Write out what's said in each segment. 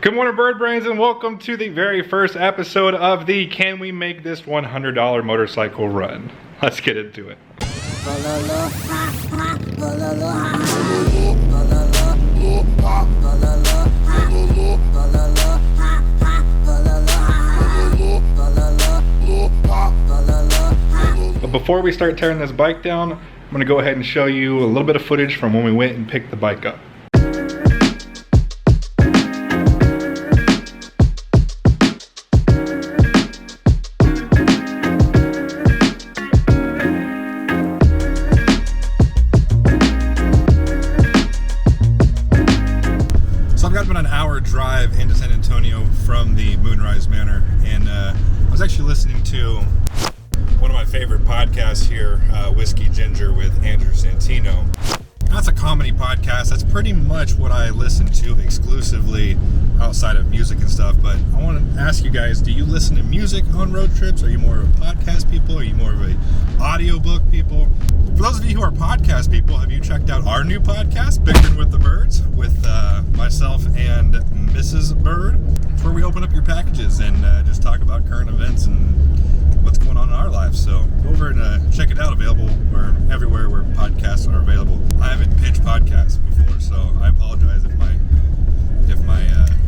Good morning, bird brains, and welcome to the very first episode of the Can We Make This $100 Motorcycle Run? Let's get into it. But before we start tearing this bike down, I'm going to go ahead and show you a little bit of footage from when we went and picked the bike up. Drive into San Antonio from the Moonrise Manor, and I was actually listening to one of my favorite podcasts here, Whiskey Ginger with Andrew Santino. That's a comedy podcast. That's pretty much what I listen to exclusively outside of music and stuff. But I want to ask you guys, do you listen to music on road trips? Are you more of a podcast people? Are you more of a audiobook people? For those of you who are podcast people, have you checked out our new podcast, Bickering with the Birds, with myself and Mrs. Bird, where we open up your packages and just talk about current events and what's going on in our lives. So go over and check it out. Available everywhere where podcasts are available. I haven't pitched podcasts before, so I apologize if my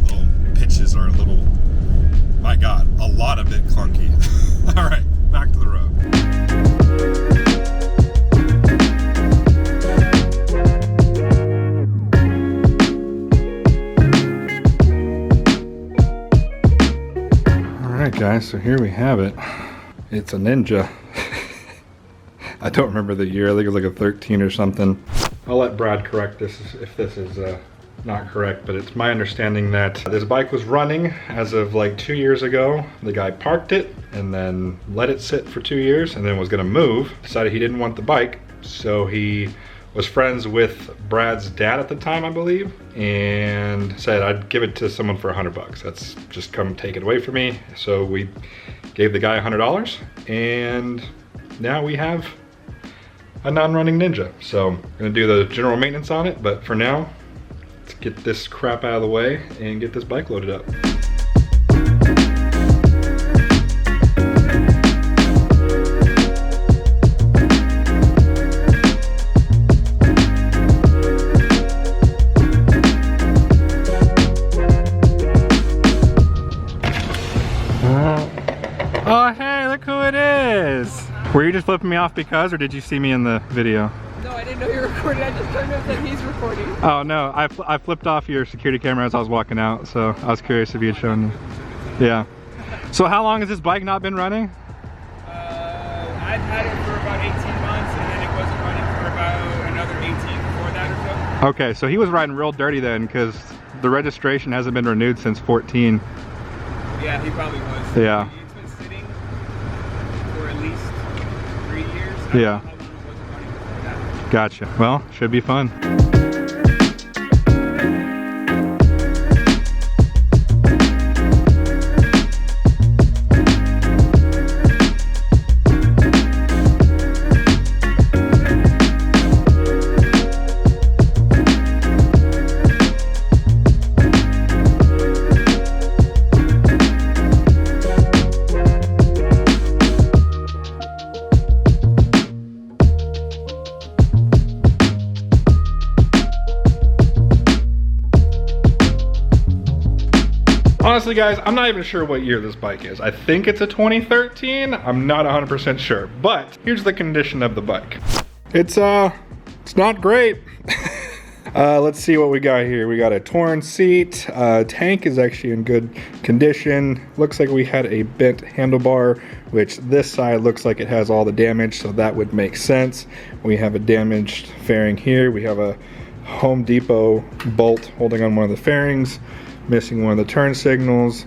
little pitches are a lot of bit clunky. All right, back to the road. Alright guys, so here we have it. It's a Ninja. I don't remember the year, I think it was like a 13 or something. I'll let Brad correct this if this is not correct, but it's my understanding that this bike was running as of like 2 years ago. The guy parked it and then let it sit for 2 years and then was gonna move. Decided he didn't want the bike, so he was friends with Brad's dad at the time, I believe, and said I'd give it to someone for $100. That's just come take it away from me. So we gave the guy $100, and now we have a non-running Ninja. So I'm gonna do the general maintenance on it, but for now, let's get this crap out of the way and get this bike loaded up. Oh, hey, look who it is! Were you just flipping me off because, or did you see me in the video? No, I didn't know you were recording. I just turned up and he's recording. Oh, no, I flipped off your security camera as I was walking out, so I was curious if you had shown me. Yeah. So how long has this bike not been running? I've had it for about 18 months, and then it wasn't running for about another 18 before that or so. Okay, so he was riding real dirty then, because the registration hasn't been renewed since 14. Yeah, he probably was. Yeah. It's been sitting for at least 3 years. Yeah. I don't know how long it wasn't running before that. Gotcha. Well, should be fun. Honestly guys, I'm not even sure what year this bike is. I think it's a 2013. I'm not 100% sure, but here's the condition of the bike. It's not great. Let's see what we got here. We got a torn seat. Tank is actually in good condition. Looks like we had a bent handlebar, which this side looks like it has all the damage, so that would make sense. We have a damaged fairing here. We have a Home Depot bolt holding on one of the fairings. Missing one of the turn signals.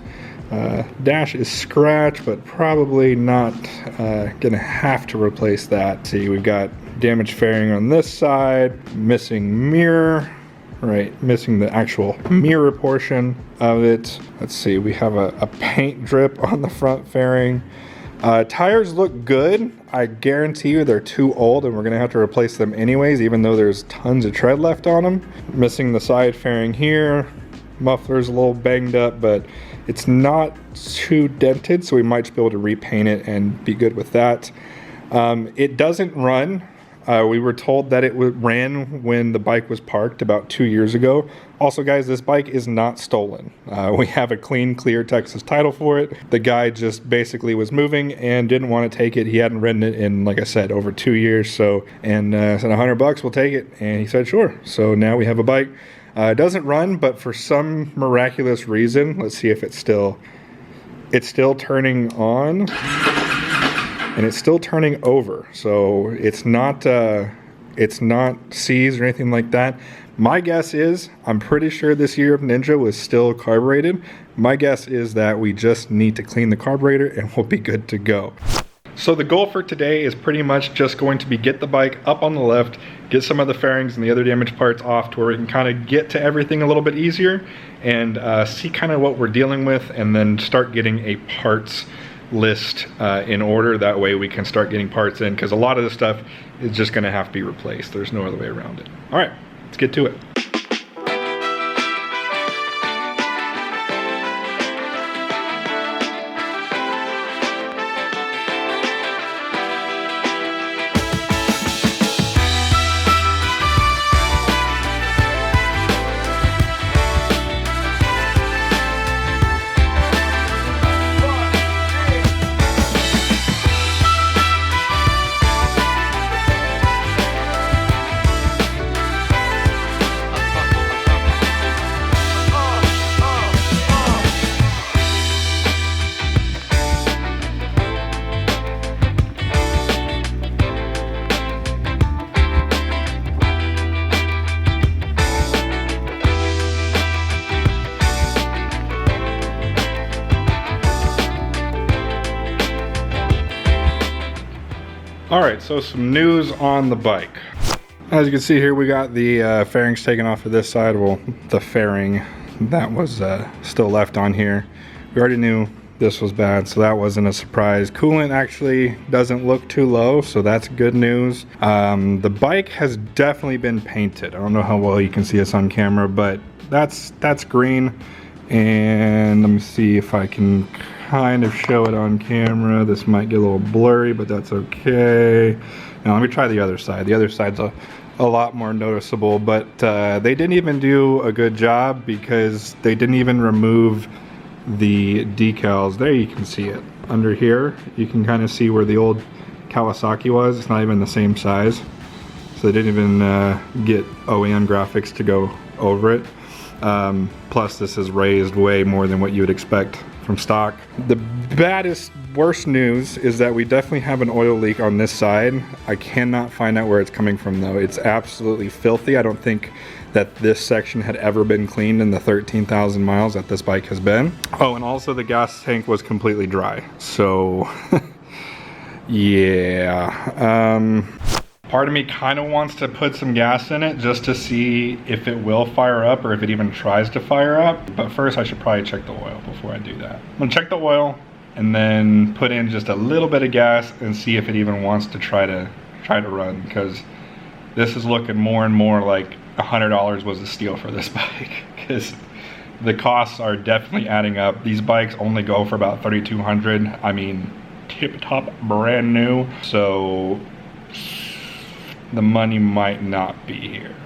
Dash is scratched, but probably not gonna have to replace that. See, we've got damaged fairing on this side, missing mirror, right, missing the actual mirror portion of it. Let's see, we have a paint drip on the front fairing. Tires look good. I guarantee you they're too old and we're gonna have to replace them anyways, even though there's tons of tread left on them. Missing the side fairing here. Muffler's a little banged up, but it's not too dented, so we might just be able to repaint it and be good with that. It doesn't run. We were told that it ran when the bike was parked about 2 years ago. Also, guys, this bike is not stolen. We have a clean, clear Texas title for it. The guy just basically was moving and didn't want to take it. He hadn't ridden it in, like I said, over 2 years. So, and said $100, we'll take it. And he said, sure. So now we have a bike. It doesn't run, but for some miraculous reason, let's see if it's still turning on. And it's still turning over, so it's not seized or anything like that. My guess is, I'm pretty sure this year of Ninja was still carbureted. My guess is that we just need to clean the carburetor and we'll be good to go. So the goal for today is pretty much just going to be get the bike up on the lift, get some of the fairings and the other damaged parts off to where we can kind of get to everything a little bit easier and see kind of what we're dealing with, and then start getting a parts list in order. That way we can start getting parts in, because a lot of the stuff is just going to have to be replaced. There's no other way around it. All right, let's get to it. Alright, so some news on the bike. As you can see here, we got the fairings taken off of this side. Well, the fairing that was still left on here. We already knew this was bad, so that wasn't a surprise. Coolant actually doesn't look too low, so that's good news. The bike has definitely been painted. I don't know how well you can see us on camera, but that's green. And let me see if I can kind of show it on camera. This might get a little blurry, but that's okay. Now let me try the other side. The other side's a lot more noticeable, but they didn't even do a good job because they didn't even remove the decals. There you can see it. Under here, you can kind of see where the old Kawasaki was. It's not even the same size. So they didn't even get OEM graphics to go over it. Plus this is raised way more than what you would expect from stock. The worst news is that we definitely have an oil leak on this side. I cannot find out where it's coming from though. It's absolutely filthy. I don't think that this section had ever been cleaned in the 13,000 miles that this bike has been. Oh, and also the gas tank was completely dry. So yeah. Part of me kind of wants to put some gas in it just to see if it will fire up or if it even tries to fire up. But first I should probably check the oil before I do that. I'm gonna check the oil and then put in just a little bit of gas and see if it even wants to try to run, because this is looking more and more like $100 was a steal for this bike, because the costs are definitely adding up. These bikes only go for about $3,200. I mean, tip top brand new. So the money might not be here.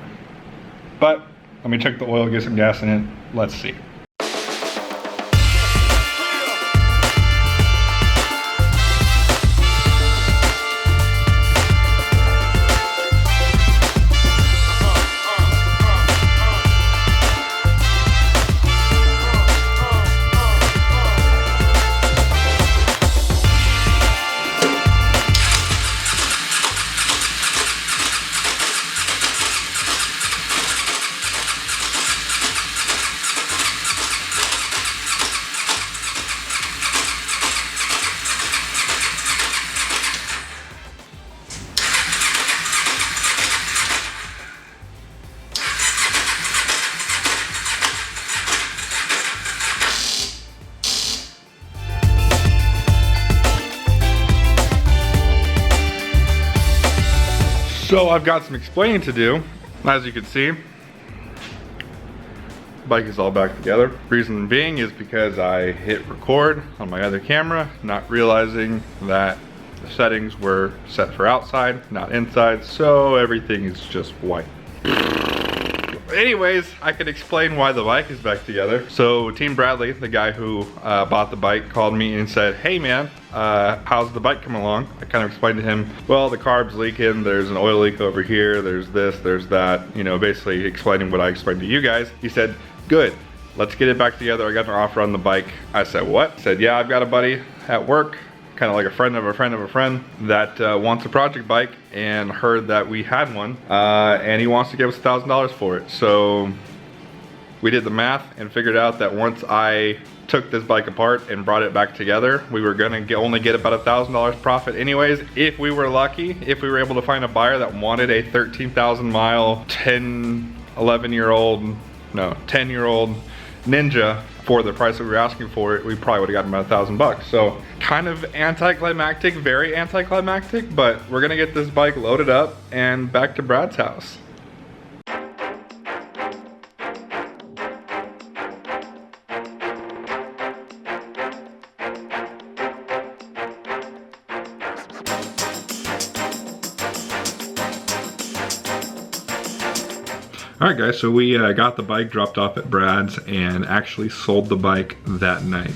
But let me check the oil, get some gas in it. Let's see. So I've got some explaining to do. As you can see, bike is all back together. Reason being is because I hit record on my other camera, not realizing that the settings were set for outside, not inside, so everything is just white. Anyways, I can explain why the bike is back together. So Team Bradley, the guy who bought the bike, called me and said, hey man, how's the bike coming along? I kind of explained to him, well, the carb's leaking, there's an oil leak over here, there's this, there's that, you know, basically explaining what I explained to you guys. He said, good, let's get it back together. I got an offer on the bike. I said, what? He said, yeah, I've got a buddy at work, kind of like a friend of a friend of a friend, that wants a project bike and heard that we had one, and he wants to give us $1,000 for it. So we did the math and figured out that once I took this bike apart and brought it back together, we were gonna only get about $1,000 profit anyways, if we were lucky, if we were able to find a buyer that wanted a 13,000 mile, 10-year-old Ninja for the price that we were asking for it, we probably would have gotten about $1,000. So kind of anticlimactic, very anticlimactic, but we're gonna get this bike loaded up and back to Brad's house. Alright guys, so we got the bike dropped off at Brad's and actually sold the bike that night.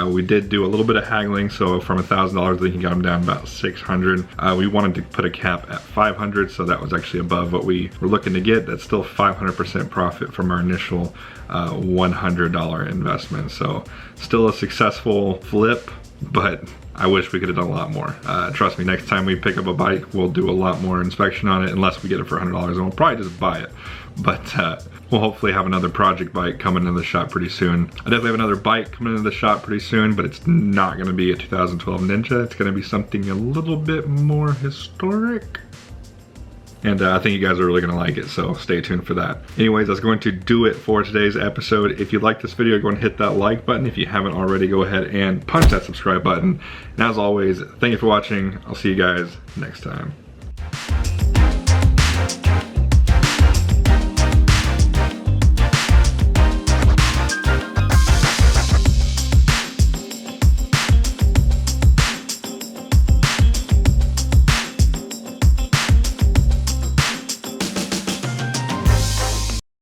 We did do a little bit of haggling, so from $1,000 I think he got him down about $600. We wanted to put a cap at $500, so that was actually above what we were looking to get. That's still 500% profit from our initial $100 investment. So still a successful flip, but I wish we could have done a lot more. Trust me, next time we pick up a bike, we'll do a lot more inspection on it, unless we get it for $100 and we'll probably just buy it. But we'll hopefully have another project bike coming into the shop pretty soon. I definitely have another bike coming into the shop pretty soon, but it's not gonna be a 2012 Ninja. It's gonna be something a little bit more historic. And I think you guys are really gonna like it, so stay tuned for that. Anyways, that's going to do it for today's episode. If you like this video, go and hit that like button. If you haven't already, go ahead and punch that subscribe button. And as always, thank you for watching. I'll see you guys next time.